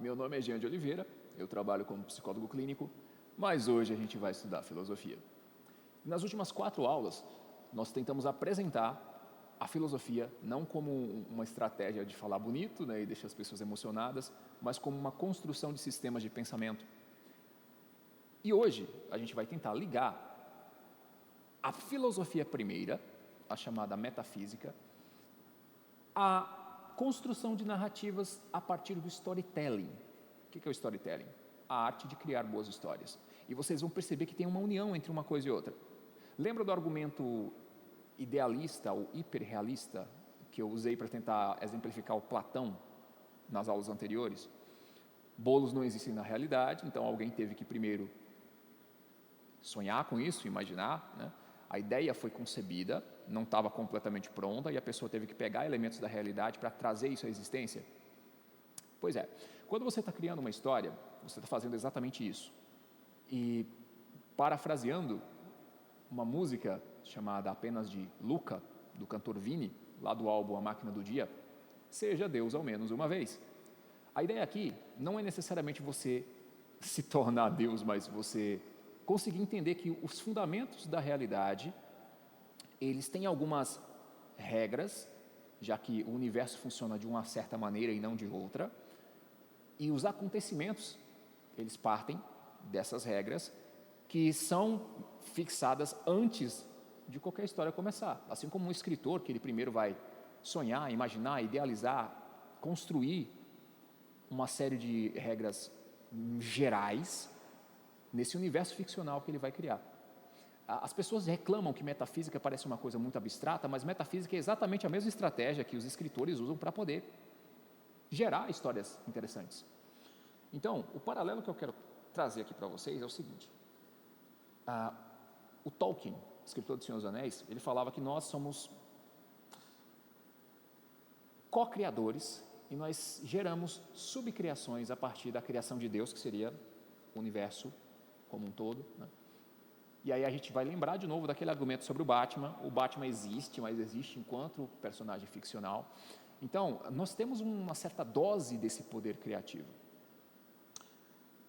meu nome é Jean de Oliveira, eu trabalho como psicólogo clínico, mas hoje a gente vai estudar filosofia. Nas últimas 4 aulas, nós tentamos apresentar a filosofia não como uma estratégia de falar bonito, né, e deixar as pessoas emocionadas, mas como uma construção de sistemas de pensamento. E hoje a gente vai tentar ligar a filosofia primeira, a chamada metafísica, à construção de narrativas a partir do storytelling. O que é o storytelling? A arte de criar boas histórias. E vocês vão perceber que tem uma união entre uma coisa e outra. Lembra do argumento idealista ou hiperrealista que eu usei para tentar exemplificar o Platão nas aulas anteriores? Bolos não existem na realidade, então alguém teve que primeiro sonhar com isso, imaginar, né? A ideia foi concebida, não estava completamente pronta e a pessoa teve que pegar elementos da realidade para trazer isso à existência. Pois é, quando você está criando uma história, você está fazendo exatamente isso. E parafraseando uma música chamada apenas de Luca, do cantor Vini, lá do álbum A Máquina do Dia, seja Deus ao menos uma vez. A ideia aqui não é necessariamente você se tornar Deus, mas você conseguir entender que os fundamentos da realidade, eles têm algumas regras, já que o universo funciona de uma certa maneira e não de outra, e os acontecimentos, eles partem dessas regras que são fixadas antes de qualquer história começar. Assim como um escritor, que ele primeiro vai sonhar, imaginar, idealizar, construir uma série de regras gerais nesse universo ficcional que ele vai criar. As pessoas reclamam que metafísica parece uma coisa muito abstrata, mas metafísica é exatamente a mesma estratégia que os escritores usam para poder gerar histórias interessantes. Então, o paralelo que eu quero trazer aqui para vocês é o seguinte. O Tolkien, escritor do Senhor dos Anéis, ele falava que nós somos co-criadores e nós geramos subcriações a partir da criação de Deus, que seria o universo como um todo, né? E aí a gente vai lembrar de novo daquele argumento sobre o Batman existe, mas existe enquanto personagem ficcional. Então, nós temos uma certa dose desse poder criativo.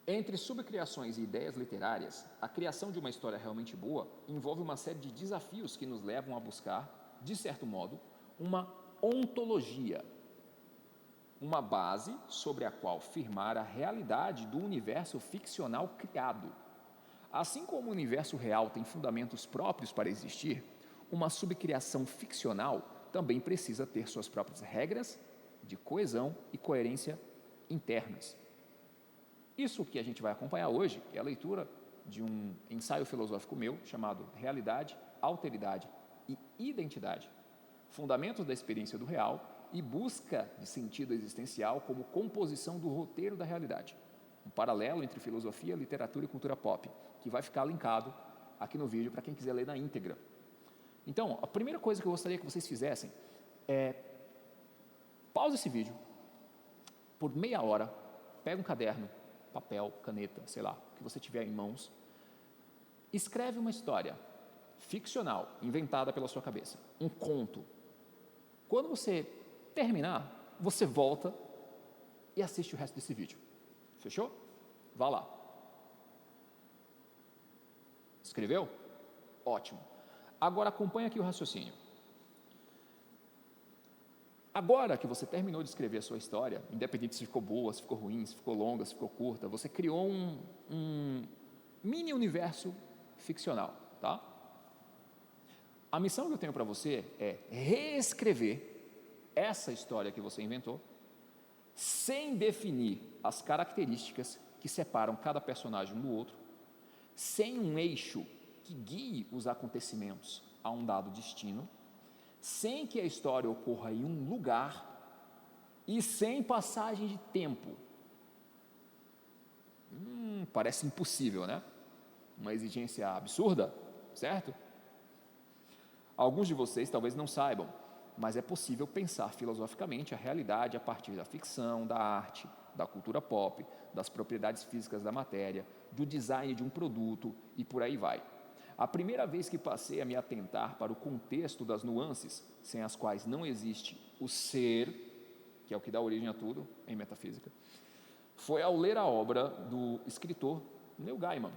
Entre subcriações e ideias literárias, a criação de uma história realmente boa envolve uma série de desafios que nos levam a buscar, de certo modo, uma ontologia, uma base sobre a qual firmar a realidade do universo ficcional criado. Assim como o universo real tem fundamentos próprios para existir, uma subcriação ficcional também precisa ter suas próprias regras de coesão e coerência internas. Isso que a gente vai acompanhar hoje é a leitura de um ensaio filosófico meu chamado Realidade, Alteridade e Identidade, fundamentos da experiência do real e busca de sentido existencial como composição do roteiro da realidade. Um paralelo entre filosofia, literatura e cultura pop, que vai ficar linkado aqui no vídeo para quem quiser ler na íntegra. Então, a primeira coisa que eu gostaria que vocês fizessem é pausa esse vídeo por meia hora, pega um caderno, papel, caneta, sei lá, o que você tiver em mãos, escreve uma história ficcional, inventada pela sua cabeça, um conto. Quando você terminar, você volta e assiste o resto desse vídeo. Fechou? Vá lá. Escreveu? Ótimo. Agora acompanha aqui o raciocínio. Agora que você terminou de escrever a sua história, independente se ficou boa, se ficou ruim, se ficou longa, se ficou curta, você criou um mini universo ficcional, tá? A missão que eu tenho para você é reescrever essa história que você inventou, sem definir as características que separam cada personagem um do outro, sem um eixo que guie os acontecimentos a um dado destino, sem que a história ocorra em um lugar e sem passagem de tempo. Parece impossível, né? Uma exigência absurda, certo? Alguns de vocês talvez não saibam, mas é possível pensar filosoficamente a realidade a partir da ficção, da arte, da cultura pop, das propriedades físicas da matéria, do design de um produto e por aí vai. A primeira vez que passei a me atentar para o contexto das nuances, sem as quais não existe o ser, que é o que dá origem a tudo em metafísica, foi ao ler a obra do escritor Neil Gaiman.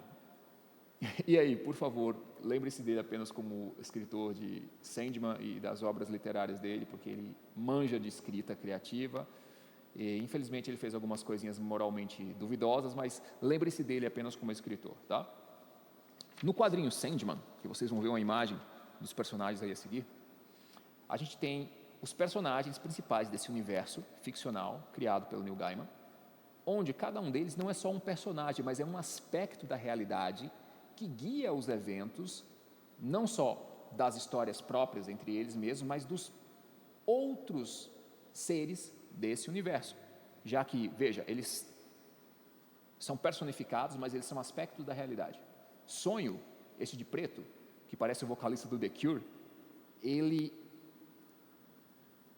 E aí, por favor, lembre-se dele apenas como escritor de Sandman e das obras literárias dele, porque ele manja de escrita criativa. E, infelizmente, ele fez algumas coisinhas moralmente duvidosas, mas lembre-se dele apenas como escritor, tá? No quadrinho Sandman, que vocês vão ver uma imagem dos personagens aí a seguir, a gente tem os personagens principais desse universo ficcional criado pelo Neil Gaiman, onde cada um deles não é só um personagem, mas é um aspecto da realidade que guia os eventos, não só das histórias próprias entre eles mesmos, mas dos outros seres desse universo. Já que, veja, eles são personificados, mas eles são aspectos da realidade. Sonho, esse de preto, que parece o vocalista do The Cure, ele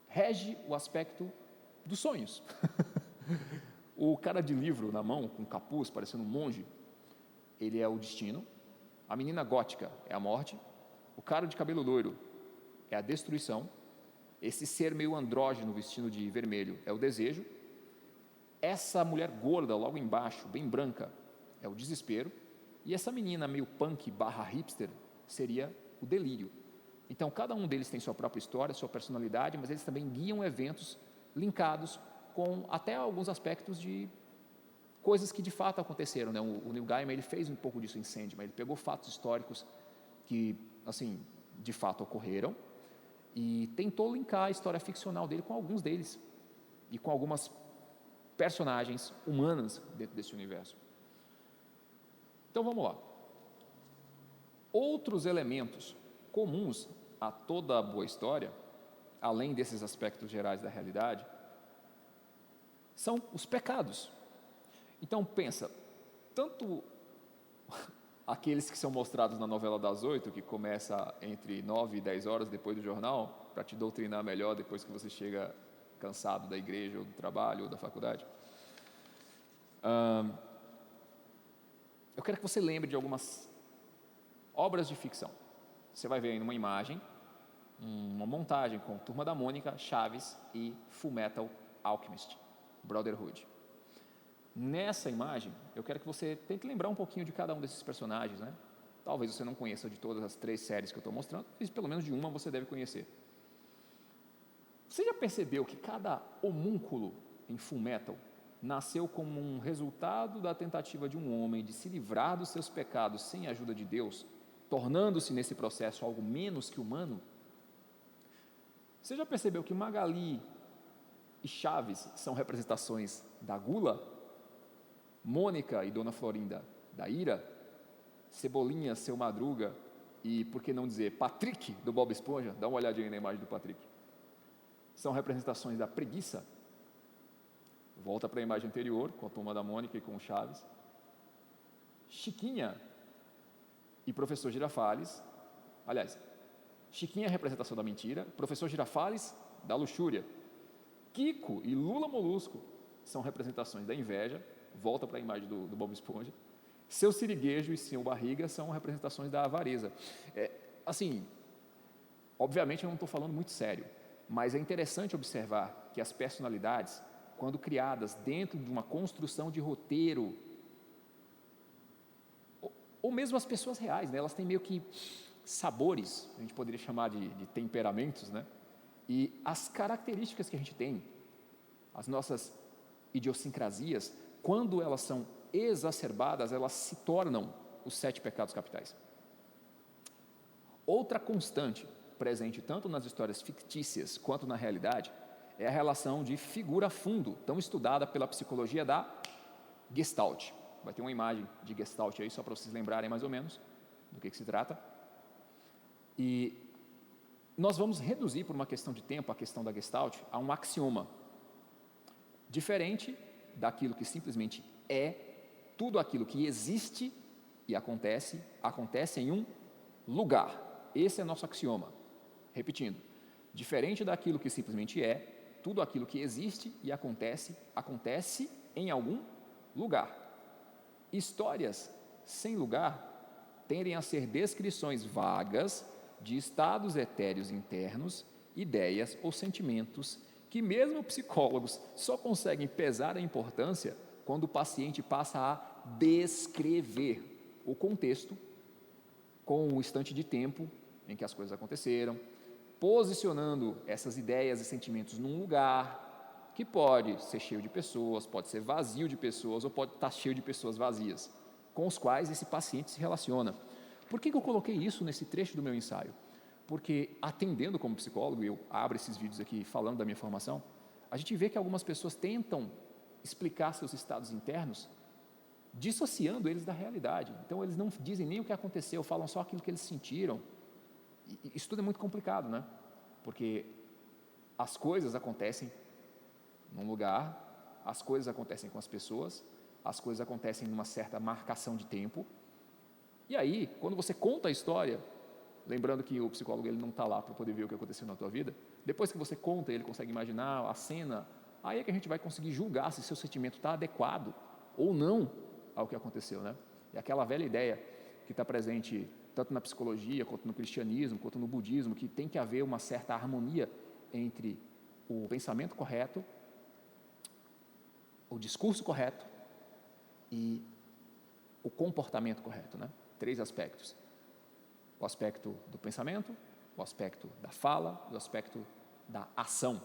rege o aspecto dos sonhos. O cara de livro na mão, com capuz, parecendo um monge, ele é o destino. A menina gótica é a morte. O cara de cabelo loiro é a destruição. Esse ser meio andrógeno vestido de vermelho é o desejo. Essa mulher gorda logo embaixo, bem branca, é o desespero. E essa menina meio punk / hipster seria o delírio. Então cada um deles tem sua própria história, sua personalidade, mas eles também guiam eventos linkados com até alguns aspectos de coisas que de fato aconteceram, né? O Neil Gaiman, ele fez um pouco disso em Sandman, ele pegou fatos históricos que, assim, de fato ocorreram e tentou linkar a história ficcional dele com alguns deles e com algumas personagens humanas dentro desse universo. Então vamos lá. Outros elementos comuns a toda a boa história, além desses aspectos gerais da realidade, são os pecados. Então pensa, tanto aqueles que são mostrados na novela das 8, que começa entre 9 e 10 horas depois do jornal, para te doutrinar melhor depois que você chega cansado da igreja, ou do trabalho, ou da faculdade. Eu quero que você lembre de algumas obras de ficção. Você vai ver aí numa imagem, uma montagem com Turma da Mônica, Chaves e Fullmetal Alchemist, Brotherhood. Nessa imagem, eu quero que você tente lembrar um pouquinho de cada um desses personagens, né? Talvez você não conheça de todas as 3 séries que eu estou mostrando, mas pelo menos de uma você deve conhecer. Você já percebeu que cada homúnculo em Fullmetal nasceu como um resultado da tentativa de um homem de se livrar dos seus pecados sem a ajuda de Deus, tornando-se nesse processo algo menos que humano? Você já percebeu que Magali e Chaves são representações da gula? Mônica e Dona Florinda da ira? Cebolinha, Seu Madruga e, por que não dizer, Patrick do Bob Esponja? Dá uma olhadinha aí na imagem do Patrick. São representações da preguiça? Volta para a imagem anterior, com a Turma da Mônica e com o Chaves. Chiquinha e Professor Girafales, aliás, Chiquinha é a representação da mentira, Professor Girafales, da luxúria. Kiko e Lula Molusco são representações da inveja, volta para a imagem do Bob Esponja. Seu Siriguejo e Seu Barriga são representações da avareza. Assim, obviamente eu não estou falando muito sério, mas é interessante observar que as personalidades, quando criadas dentro de uma construção de roteiro, ou mesmo as pessoas reais, né, elas têm meio que sabores, a gente poderia chamar de temperamentos, né? E as características que a gente tem, as nossas idiosincrasias, quando elas são exacerbadas, elas se tornam os 7 pecados capitais. Outra constante presente tanto nas histórias fictícias quanto na realidade é a relação de figura-fundo, tão estudada pela psicologia da Gestalt. Vai ter uma imagem de Gestalt aí, só para vocês lembrarem mais ou menos do que se trata. E nós vamos reduzir, por uma questão de tempo, a questão da Gestalt a um axioma. Diferente daquilo que simplesmente é, tudo aquilo que existe e acontece em um lugar. Esse é nosso axioma. Repetindo, diferente daquilo que simplesmente é, tudo aquilo que existe e acontece em algum lugar. Histórias sem lugar tendem a ser descrições vagas de estados etéreos internos, ideias ou sentimentos que mesmo psicólogos só conseguem pesar a importância quando o paciente passa a descrever o contexto com o instante de tempo em que as coisas aconteceram, posicionando essas ideias e sentimentos num lugar que pode ser cheio de pessoas, pode ser vazio de pessoas ou pode estar cheio de pessoas vazias, com os quais esse paciente se relaciona. Por que eu coloquei isso nesse trecho do meu ensaio? Porque, atendendo como psicólogo, eu abro esses vídeos aqui falando da minha formação, a gente vê que algumas pessoas tentam explicar seus estados internos dissociando eles da realidade. Então, eles não dizem nem o que aconteceu, falam só aquilo que eles sentiram. E isso tudo é muito complicado, né? Porque as coisas acontecem num lugar, as coisas acontecem com as pessoas, as coisas acontecem numa certa marcação de tempo. E aí, quando você conta a história, lembrando que o psicólogo ele não está lá para poder ver o que aconteceu na tua vida, depois que você conta, ele consegue imaginar a cena, aí é que a gente vai conseguir julgar se seu sentimento está adequado ou não ao que aconteceu, né? E aquela velha ideia que está presente tanto na psicologia, quanto no cristianismo, quanto no budismo, que tem que haver uma certa harmonia entre o pensamento correto, o discurso correto e o comportamento correto, né? 3 aspectos: o aspecto do pensamento, o aspecto da fala e o aspecto da ação.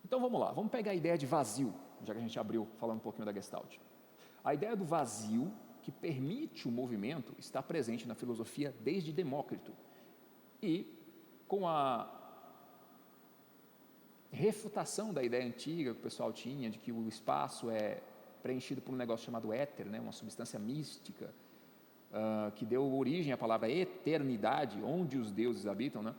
Então vamos lá, vamos pegar a ideia de vazio, já que a gente abriu falando um pouquinho da Gestalt. A ideia do vazio, que permite o movimento, está presente na filosofia desde Demócrito. E com a refutação da ideia antiga que o pessoal tinha, de que o espaço é preenchido por um negócio chamado éter, né, uma substância mística, que deu origem à palavra eternidade, onde os deuses habitam, né?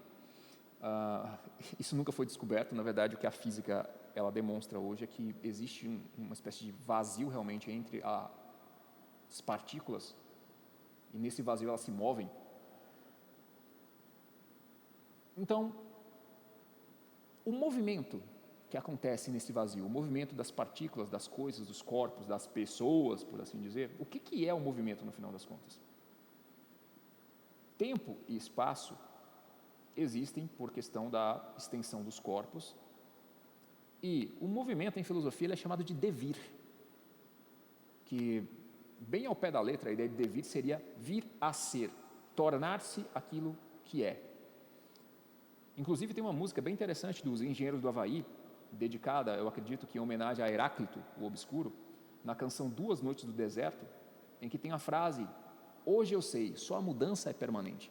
Isso nunca foi descoberto. Na verdade, o que a física ela demonstra hoje é que existe uma espécie de vazio realmente entre as partículas, e nesse vazio elas se movem. Então, o movimento que acontece nesse vazio, o movimento das partículas, das coisas, dos corpos, das pessoas, por assim dizer, o que é o movimento no final das contas? Tempo e espaço existem por questão da extensão dos corpos, e o movimento em filosofia ele é chamado de devir, que bem ao pé da letra a ideia de devir seria vir a ser, tornar-se aquilo que é. Inclusive tem uma música bem interessante dos Engenheiros do Havaí, dedicada, eu acredito que em homenagem a Heráclito, o Obscuro, na canção Duas Noites do Deserto, em que tem a frase: hoje eu sei, só a mudança é permanente.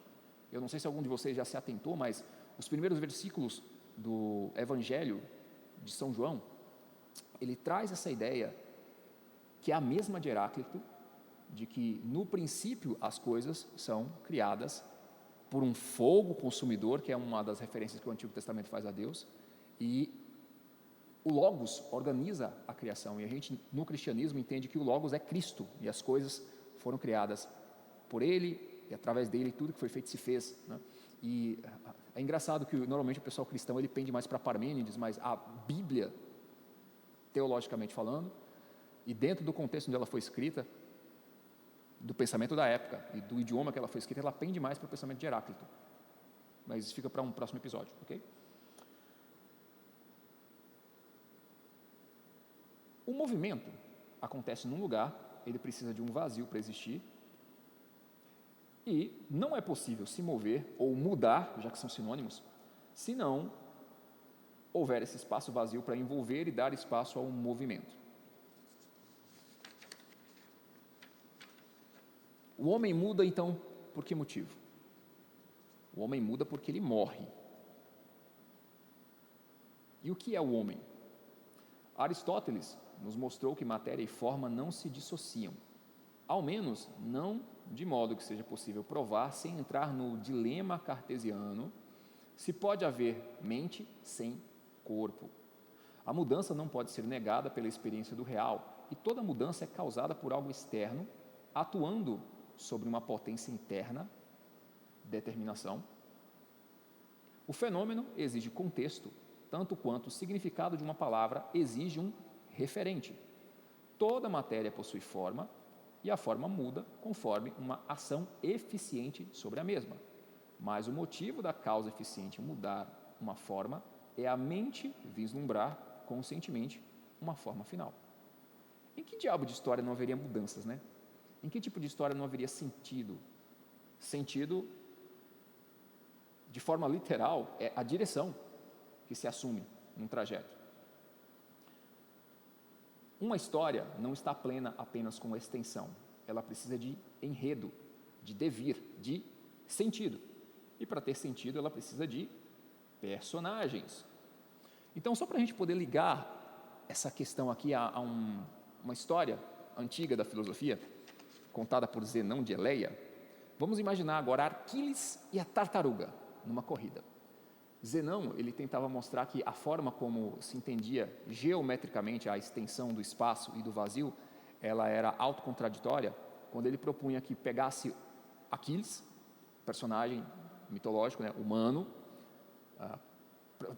Eu não sei se algum de vocês já se atentou, mas os primeiros versículos do Evangelho de São João, ele traz essa ideia, que é a mesma de Heráclito, de que no princípio as coisas são criadas por um fogo consumidor, que é uma das referências que o Antigo Testamento faz a Deus, e o Logos organiza a criação, e a gente no cristianismo entende que o Logos é Cristo, e as coisas foram criadas por Ele, e através dele tudo que foi feito se fez, né? E é engraçado que normalmente o pessoal cristão ele pende mais para Parmênides, mas a Bíblia, teologicamente falando, e dentro do contexto onde ela foi escrita, do pensamento da época e do idioma que ela foi escrita, ela pende mais para o pensamento de Heráclito, mas isso fica para um próximo episódio, ok? O movimento acontece num lugar, ele precisa de um vazio para existir, e não é possível se mover ou mudar, já que são sinônimos, se não houver esse espaço vazio para envolver e dar espaço ao movimento. O homem muda, então, por que motivo? O homem muda porque ele morre. E o que é o homem? Aristóteles nos mostrou que matéria e forma não se dissociam, ao menos não de modo que seja possível provar, sem entrar no dilema cartesiano, se pode haver mente sem corpo. A mudança não pode ser negada pela experiência do real, e toda mudança é causada por algo externo, atuando sobre uma potência interna, determinação. O fenômeno exige contexto, tanto quanto o significado de uma palavra exige um referente. Toda matéria possui forma, e a forma muda conforme uma ação eficiente sobre a mesma. Mas o motivo da causa eficiente mudar uma forma é a mente vislumbrar conscientemente uma forma final. Em que diabo de história não haveria mudanças, né? Em que tipo de história não haveria sentido? Sentido, de forma literal, é a direção que se assume num trajeto. Uma história não está plena apenas com extensão, ela precisa de enredo, de devir, de sentido. E para ter sentido, ela precisa de personagens. Então, só para a gente poder ligar essa questão aqui a uma história antiga da filosofia, contada por Zenão de Eleia, vamos imaginar agora Aquiles e a tartaruga numa corrida. Zenão, ele tentava mostrar que a forma como se entendia geometricamente a extensão do espaço e do vazio, ela era autocontraditória, quando ele propunha que pegasse Aquiles, personagem mitológico, né, humano,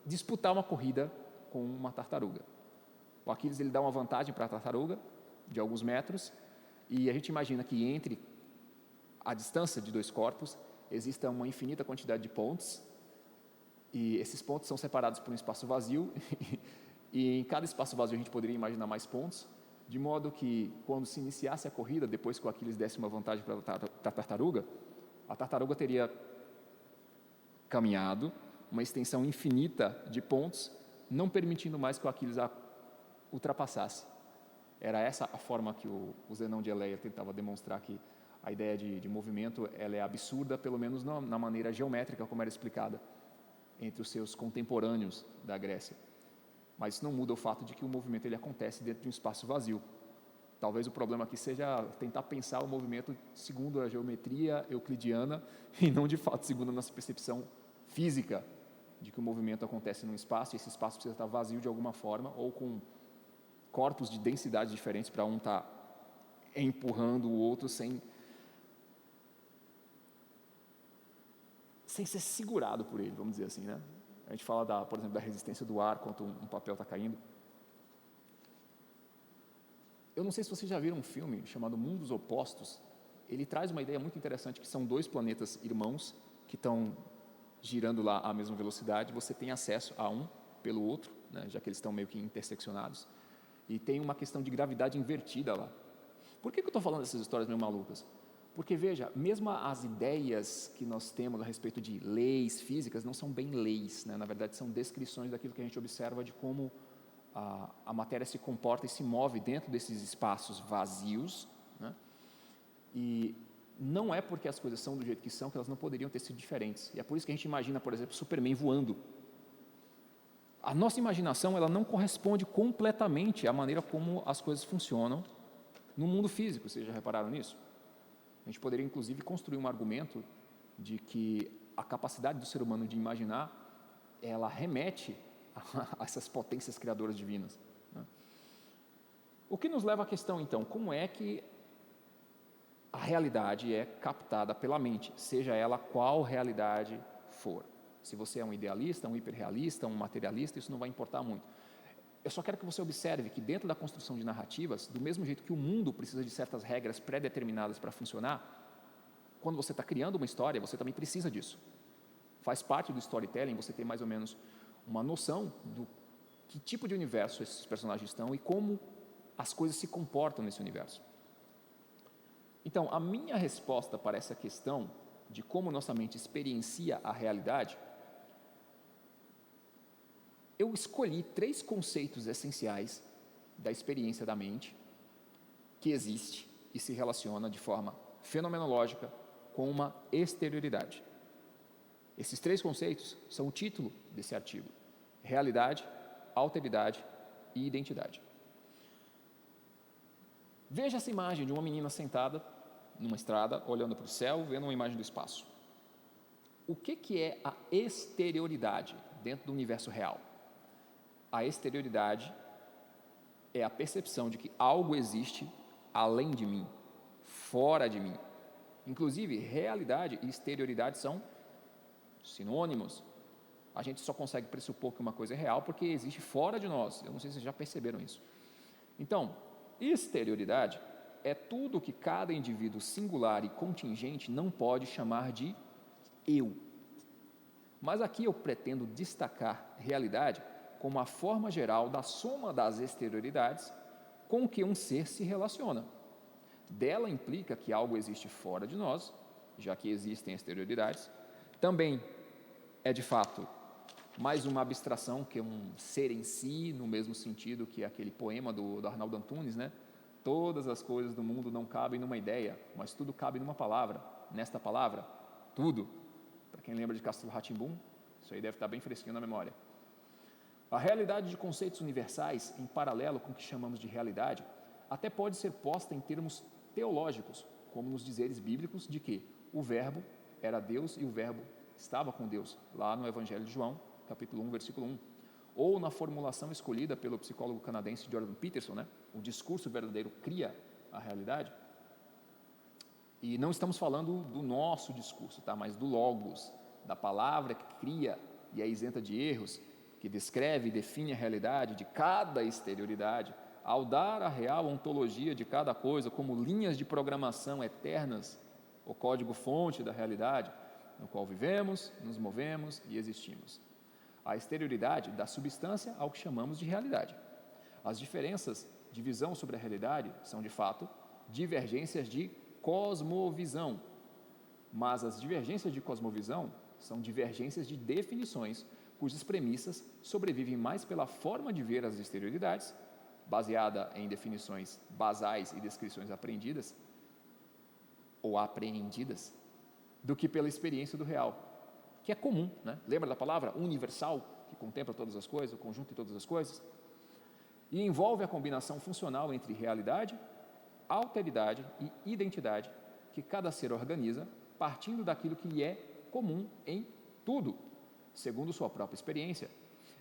disputar uma corrida com uma tartaruga. O Aquiles, ele dá uma vantagem para a tartaruga, de alguns metros, e a gente imagina que entre a distância de dois corpos exista uma infinita quantidade de pontos, e esses pontos são separados por um espaço vazio, e em cada espaço vazio a gente poderia imaginar mais pontos, de modo que quando se iniciasse a corrida, depois que o Aquiles desse uma vantagem para a tartaruga teria caminhado uma extensão infinita de pontos, não permitindo mais que o Aquiles a ultrapassasse. Era essa a forma que o Zenão de Eleia tentava demonstrar que a ideia de movimento ela é absurda, pelo menos na maneira geométrica como era explicada entre os seus contemporâneos da Grécia. Mas isso não muda o fato de que o movimento ele acontece dentro de um espaço vazio. Talvez o problema aqui seja tentar pensar o movimento segundo a geometria euclidiana e não de fato segundo a nossa percepção física de que o movimento acontece num espaço e esse espaço precisa estar vazio de alguma forma ou com corpos de densidades diferentes para um estar empurrando o outro sem ser segurado por ele, vamos dizer assim, né? A gente fala, por exemplo, da resistência do ar quando um papel está caindo. Eu não sei se vocês já viram um filme chamado Mundos Opostos. Ele traz uma ideia muito interessante, que são dois planetas irmãos que estão girando lá à mesma velocidade. Você tem acesso a um pelo outro, né, já que eles estão meio que interseccionados. E tem uma questão de gravidade invertida lá. Por que eu estou falando dessas histórias meio malucas? Porque, veja, mesmo as ideias que nós temos a respeito de leis físicas não são bem leis, né? Na verdade, são descrições daquilo que a gente observa de como a matéria se comporta e se move dentro desses espaços vazios, né? E não é porque as coisas são do jeito que são que elas não poderiam ter sido diferentes. E é por isso que a gente imagina, por exemplo, Superman voando. A nossa imaginação ela não corresponde completamente à maneira como as coisas funcionam no mundo físico. Vocês já repararam nisso? A gente poderia, inclusive, construir um argumento de que a capacidade do ser humano de imaginar, ela remete a essas potências criadoras divinas, né? O que nos leva à questão, então, como é que a realidade é captada pela mente, seja ela qual realidade for. Se você é um idealista, um hiperrealista, um materialista, isso não vai importar muito. Eu só quero que você observe que dentro da construção de narrativas, do mesmo jeito que o mundo precisa de certas regras pré-determinadas para funcionar, quando você está criando uma história, você também precisa disso. Faz parte do storytelling você ter mais ou menos uma noção do que tipo de universo esses personagens estão e como as coisas se comportam nesse universo. Então, a minha resposta para essa questão de como nossa mente experiencia a realidade, eu escolhi 3 conceitos essenciais da experiência da mente que existe e se relaciona de forma fenomenológica com uma exterioridade. Esses 3 conceitos são o título desse artigo: realidade, alteridade e identidade. Veja essa imagem de uma menina sentada numa estrada, olhando para o céu, vendo uma imagem do espaço. O que é a exterioridade dentro do universo real? A exterioridade é a percepção de que algo existe além de mim, fora de mim. Inclusive, realidade e exterioridade são sinônimos. A gente só consegue pressupor que uma coisa é real porque existe fora de nós. Eu não sei se vocês já perceberam isso. Então, exterioridade é tudo que cada indivíduo singular e contingente não pode chamar de eu. Mas aqui eu pretendo destacar realidade como a forma geral da soma das exterioridades com que um ser se relaciona. Dela implica que algo existe fora de nós, já que existem exterioridades. Também é, de fato, mais uma abstração que um ser em si, no mesmo sentido que aquele poema do Arnaldo Antunes, né? Todas as coisas do mundo não cabem numa ideia, mas tudo cabe numa palavra. Nesta palavra, tudo. Para quem lembra de Castelo Rá-Tim-Bum, isso aí deve estar bem fresquinho na memória. A realidade de conceitos universais, em paralelo com o que chamamos de realidade, até pode ser posta em termos teológicos, como nos dizeres bíblicos de que o Verbo era Deus e o Verbo estava com Deus, lá no Evangelho de João, capítulo 1, versículo 1. Ou na formulação escolhida pelo psicólogo canadense Jordan Peterson, né? O discurso verdadeiro cria a realidade. E não estamos falando do nosso discurso, tá? Mas do Logos, da palavra que cria e é isenta de erros, que descreve e define a realidade de cada exterioridade, ao dar a real ontologia de cada coisa como linhas de programação eternas, o código-fonte da realidade, no qual vivemos, nos movemos e existimos. A exterioridade dá substância ao que chamamos de realidade. As diferenças de visão sobre a realidade são, de fato, divergências de cosmovisão, mas as divergências de cosmovisão são divergências de definições cujas premissas sobrevivem mais pela forma de ver as exterioridades, baseada em definições basais e descrições aprendidas ou apreendidas, do que pela experiência do real, que é comum, né? Lembra da palavra universal, que contempla todas as coisas, o conjunto de todas as coisas? E envolve a combinação funcional entre realidade, alteridade e identidade que cada ser organiza, partindo daquilo que lhe é comum em tudo, segundo sua própria experiência,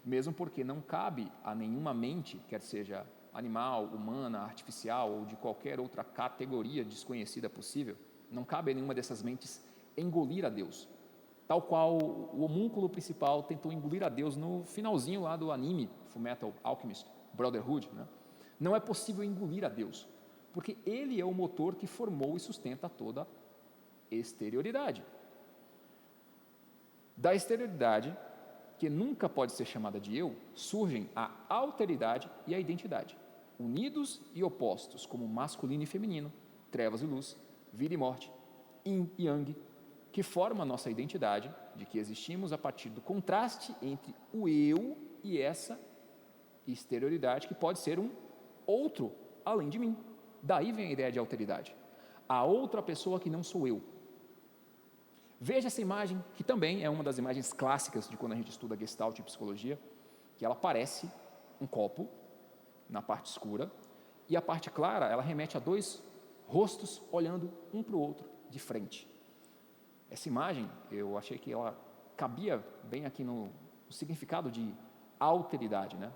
mesmo porque não cabe a nenhuma mente, quer seja animal, humana, artificial ou de qualquer outra categoria desconhecida possível, não cabe a nenhuma dessas mentes engolir a Deus, tal qual o homúnculo principal tentou engolir a Deus no finalzinho lá do anime Fullmetal Alchemist Brotherhood, né? Não é possível engolir a Deus, porque Ele é o motor que formou e sustenta toda a exterioridade. Da exterioridade, que nunca pode ser chamada de eu, surgem a alteridade e a identidade, unidos e opostos como masculino e feminino, trevas e luz, vida e morte, yin e yang, que formam a nossa identidade, de que existimos a partir do contraste entre o eu e essa exterioridade, que pode ser um outro além de mim. Daí vem a ideia de alteridade. A outra pessoa que não sou eu. Veja essa imagem, que também é uma das imagens clássicas de quando a gente estuda Gestalt e psicologia, que ela parece um copo na parte escura, e a parte clara, ela remete a dois rostos olhando um para o outro de frente. Essa imagem, eu achei que ela cabia bem aqui no significado de alteridade, né?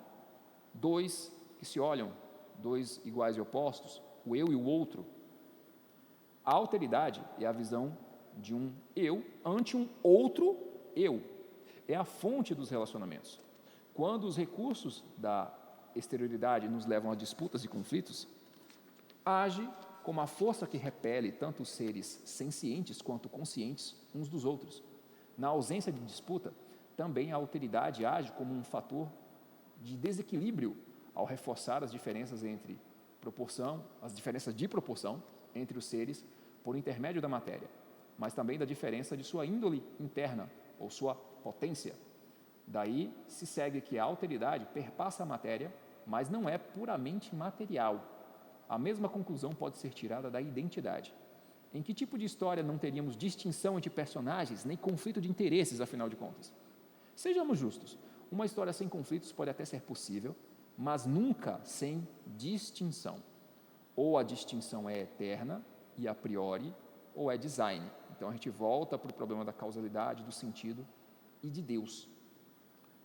Dois que se olham, dois iguais e opostos, o eu e o outro. A alteridade é a visão de um eu ante um outro eu. É a fonte dos relacionamentos. Quando os recursos da exterioridade nos levam a disputas e conflitos, age como a força que repele tanto os seres sencientes quanto conscientes uns dos outros. Na ausência de disputa, também a alteridade age como um fator de desequilíbrio ao reforçar as diferenças de proporção entre os seres por intermédio da matéria, mas também da diferença de sua índole interna ou sua potência. Daí se segue que a alteridade perpassa a matéria, mas não é puramente material. A mesma conclusão pode ser tirada da identidade. Em que tipo de história não teríamos distinção entre personagens, nem conflito de interesses, afinal de contas? Sejamos justos, uma história sem conflitos pode até ser possível, mas nunca sem distinção. Ou a distinção é eterna e a priori, ou é design. Então a gente volta para o problema da causalidade, do sentido e de Deus.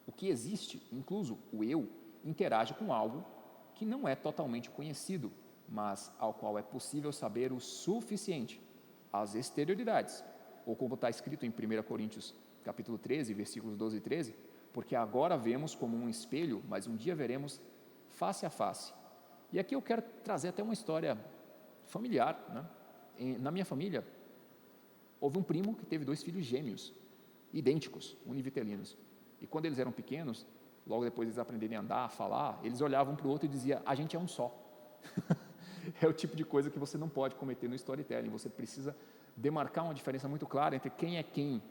O que existe, incluso o eu, interage com algo que não é totalmente conhecido, mas ao qual é possível saber o suficiente, as exterioridades, ou como está escrito em 1 Coríntios capítulo 13, versículos 12 e 13, porque agora vemos como um espelho, mas um dia veremos face a face. E aqui eu quero trazer até uma história familiar, né? Na minha família, houve um primo que teve 2 filhos gêmeos, idênticos, univitelinos, e quando eles eram pequenos, logo depois eles aprenderem a andar, a falar, eles olhavam um para o outro e diziam, a gente é um só. É o tipo de coisa que você não pode cometer no storytelling, você precisa demarcar uma diferença muito clara entre quem é quem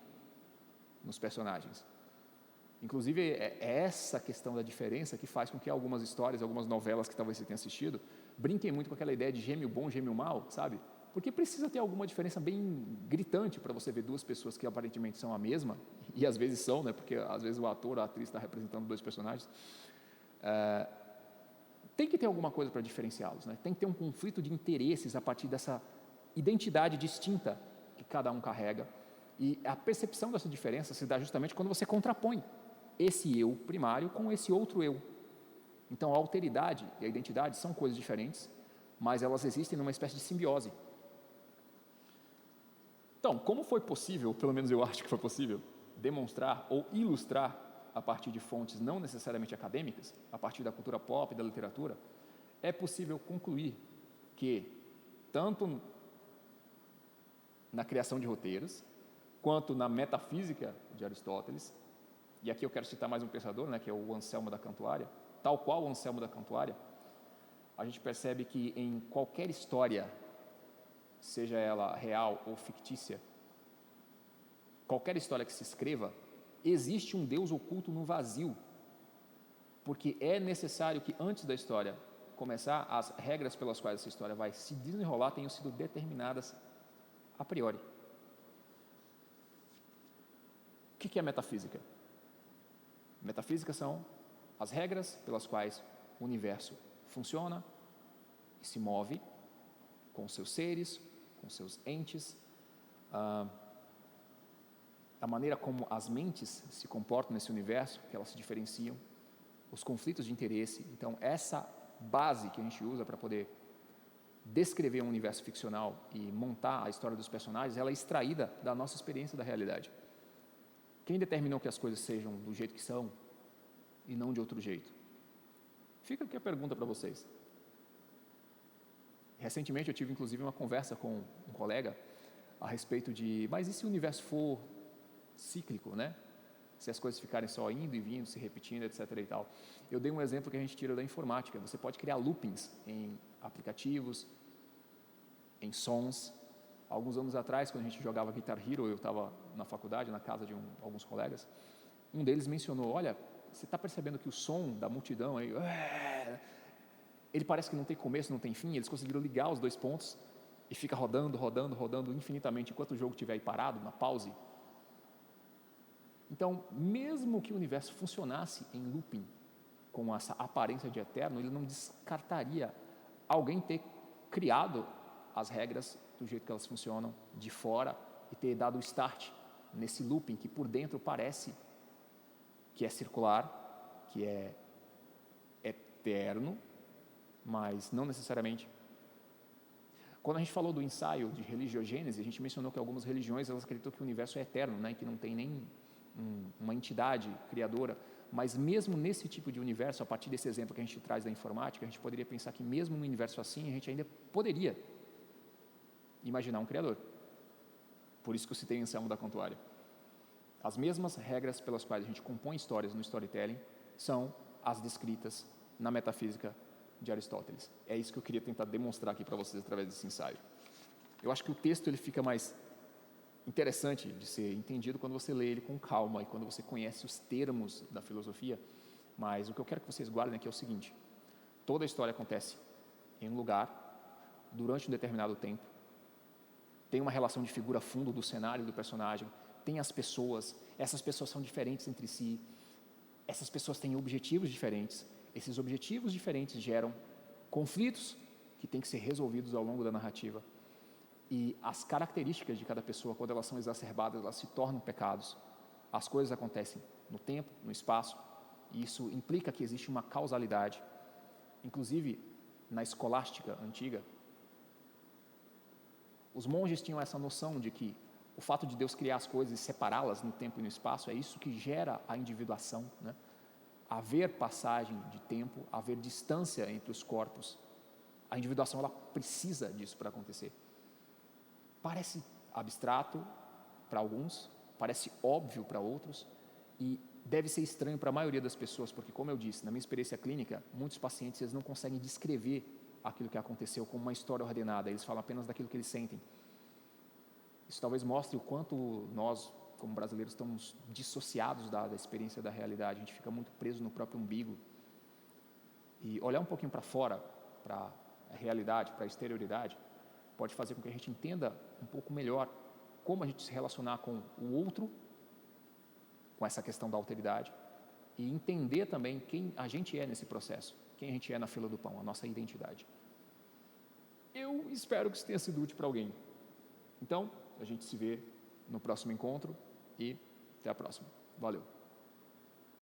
nos personagens. Inclusive, é essa questão da diferença que faz com que algumas histórias, algumas novelas que talvez você tenha assistido, brinquem muito com aquela ideia de gêmeo bom, gêmeo mau, sabe? Porque precisa ter alguma diferença bem gritante para você ver duas pessoas que aparentemente são a mesma, e às vezes são, né? Porque às vezes o ator, a atriz está representando dois personagens. Tem que ter alguma coisa para diferenciá-los, né? Tem que ter um conflito de interesses a partir dessa identidade distinta que cada um carrega. E a percepção dessa diferença se dá justamente quando você contrapõe esse eu primário com esse outro eu. Então, a alteridade e a identidade são coisas diferentes, mas elas existem numa espécie de simbiose. Então, como foi possível, pelo menos eu acho que foi possível, demonstrar ou ilustrar a partir de fontes não necessariamente acadêmicas, a partir da cultura pop e da literatura, é possível concluir que, tanto na criação de roteiros, quanto na metafísica de Aristóteles, e aqui eu quero citar mais um pensador, né, que é o Anselmo da Cantuária, tal qual o Anselmo da Cantuária, a gente percebe que em qualquer história, seja ela real ou fictícia, qualquer história que se escreva, existe um Deus oculto no vazio, porque é necessário que antes da história começar, as regras pelas quais essa história vai se desenrolar tenham sido determinadas a priori. O que é metafísica? Metafísica são as regras pelas quais o universo funciona e se move com seus seres, com seus entes, a maneira como as mentes se comportam nesse universo, que elas se diferenciam, os conflitos de interesse. Então, essa base que a gente usa para poder descrever um universo ficcional e montar a história dos personagens, ela é extraída da nossa experiência da realidade. Quem determinou que as coisas sejam do jeito que são e não de outro jeito? Fica aqui a pergunta para vocês. Recentemente eu tive inclusive uma conversa com um colega a respeito de, mas e se o universo for cíclico, né? Se as coisas ficarem só indo e vindo, se repetindo, etc. e tal. Eu dei um exemplo que a gente tira da informática. Você pode criar loopings em aplicativos, em sons. Alguns anos atrás, quando a gente jogava Guitar Hero, eu estava na faculdade, na casa de alguns colegas, um deles mencionou, olha, você está percebendo que o som da multidão aí, ele parece que não tem começo, não tem fim. Eles conseguiram ligar os dois pontos e fica rodando, rodando, rodando infinitamente enquanto o jogo estiver aí parado, na pause. Então, mesmo que o universo funcionasse em looping, com essa aparência de eterno, ele não descartaria alguém ter criado as regras do jeito que elas funcionam de fora e ter dado o start nesse looping que por dentro parece que é circular, que é eterno, mas não necessariamente. Quando a gente falou do ensaio de religiogênese, a gente mencionou que algumas religiões elas acreditam que o universo é eterno, né, que não tem nem uma entidade criadora, mas mesmo nesse tipo de universo, a partir desse exemplo que a gente traz da informática, a gente poderia pensar que mesmo num universo assim, a gente ainda poderia imaginar um criador. Por isso que eu citei Anselmo da Cantuária. As mesmas regras pelas quais a gente compõe histórias no storytelling são as descritas na metafísica de Aristóteles. É isso que eu queria tentar demonstrar aqui para vocês através desse ensaio. Eu acho que o texto ele fica mais interessante de ser entendido quando você lê ele com calma e quando você conhece os termos da filosofia, mas o que eu quero que vocês guardem aqui é o seguinte: toda a história acontece em um lugar, durante um determinado tempo, tem uma relação de figura-fundo do cenário do personagem, tem as pessoas, essas pessoas são diferentes entre si, essas pessoas têm objetivos diferentes, esses objetivos diferentes geram conflitos que têm que ser resolvidos ao longo da narrativa. E as características de cada pessoa, quando elas são exacerbadas, elas se tornam pecados. As coisas acontecem no tempo, no espaço, e isso implica que existe uma causalidade. Inclusive, na escolástica antiga, os monges tinham essa noção de que o fato de Deus criar as coisas e separá-las no tempo e no espaço é isso que gera a individuação, né? Haver passagem de tempo, haver distância entre os corpos. A individuação ela precisa disso para acontecer. Parece abstrato para alguns, parece óbvio para outros, e deve ser estranho para a maioria das pessoas, porque, como eu disse, na minha experiência clínica, muitos pacientes eles não conseguem descrever aquilo que aconteceu como uma história ordenada, eles falam apenas daquilo que eles sentem. Isso talvez mostre o quanto nós, como brasileiros, estamos dissociados da experiência da realidade, a gente fica muito preso no próprio umbigo. E olhar um pouquinho para fora, para a realidade, para a exterioridade, pode fazer com que a gente entenda um pouco melhor como a gente se relacionar com o outro, com essa questão da alteridade, e entender também quem a gente é nesse processo, quem a gente é na fila do pão, a nossa identidade. Eu espero que isso tenha sido útil para alguém. Então, a gente se vê no próximo encontro e até a próxima. Valeu!